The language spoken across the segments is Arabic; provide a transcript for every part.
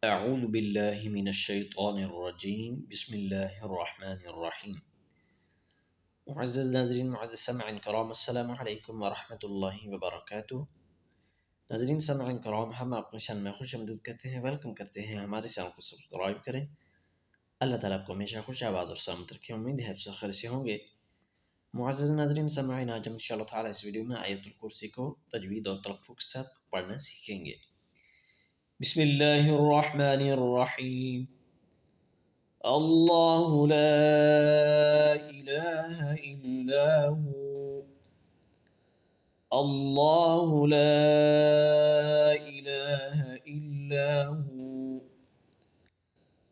أعوذ بالله من الشيطان الرجيم بسم الله الرحمن الرحيم. معزز ناظرین معزز سامعین کرام، السلام عليكم ورحمة الله وبركاته. नाजरीन सामईन कराम, हम आपको शान में खुश आमदीद करते हैं, वेलकम करते हैं. हमारे चैनल को सब्सक्राइब करें. अल्लाह ताला आपको हमेशा खुश आबाद और सलामत रखे. उम्मीद है आप सब खैर से होंगे. मुअज़्ज़ज़ नाज़रीन सामईन, आज हम इंशाअल्लाह ताला इस वीडियो में आयतुल कुर्सी को तजवीद और तलफ़्फ़ुज़ के साथ पढ़ना सीखेंगे. बिस्मिल्लाहिर रहमानिर रहीम. الله لا إله إلا هو. الله لا إله إلا هو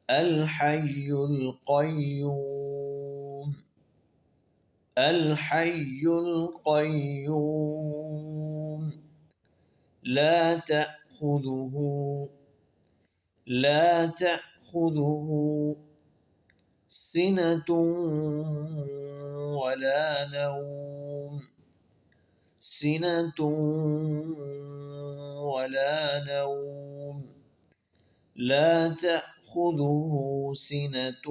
الحي القيوم. الحي القيوم لا تأخذه سنة ولا نوم. سنة ولا نوم. لا تأخذه سنة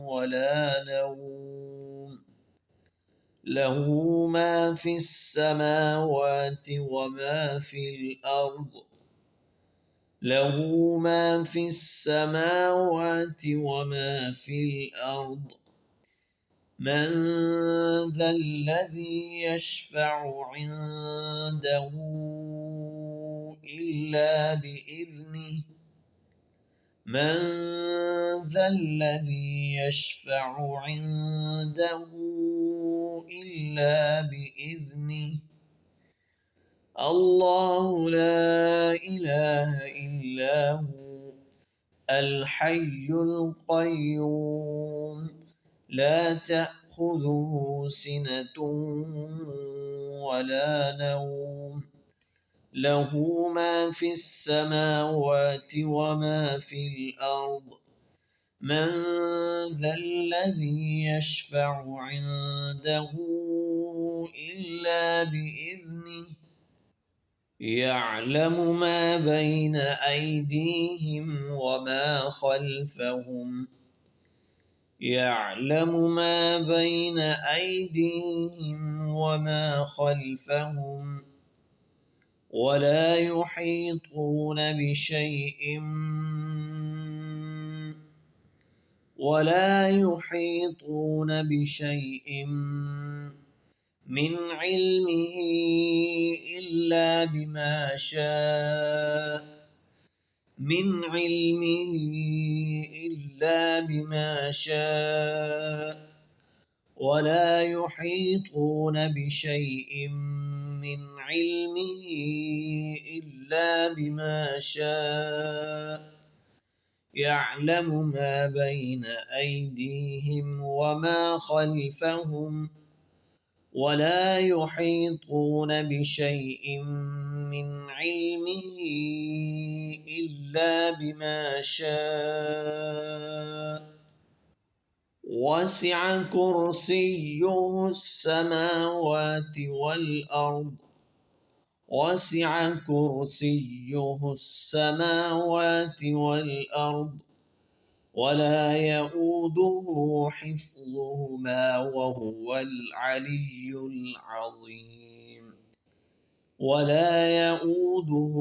ولا نوم. له ما في السماوات وما في الأرض. له ما في السماوات وما في الأرض. من ذا الذي يشفع عنده إلا بإذنه. من ذا الذي يشفع عنده إلا بإذنه. الله لا إله إلا هو الحي القيوم لا تأخذه سنة ولا نوم. له ما في السماوات وما في الأرض. من ذا الذي يشفع عنده إلا بإذنه. يعلم ما بين أيديهم وما خلفهم. يعلم ما بين أيديهم وما خلفهم. ولا يحيطون بشيء من علمه إلا بما شاء. من علمه إلا بما شاء. ولا يحيطون بشيء من علمه إلا بما شاء. يعلم ما بين أيديهم وما خلفهم. ولا يحيطون بشيء من علمه إلا بما شاء. وسع كرسيه السماوات والأرض. وسع كرسيه السماوات والأرض ولا يؤوده حفظهما وهو العلي العظيم. ولا يؤوده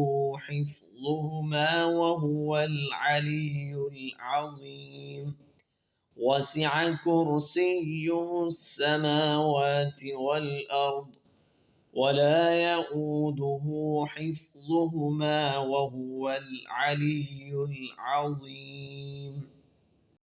حفظهما وهو العلي العظيم. وسع كرسيه السماوات والأرض ولا يؤوده حفظهما وهو العلي العظيم.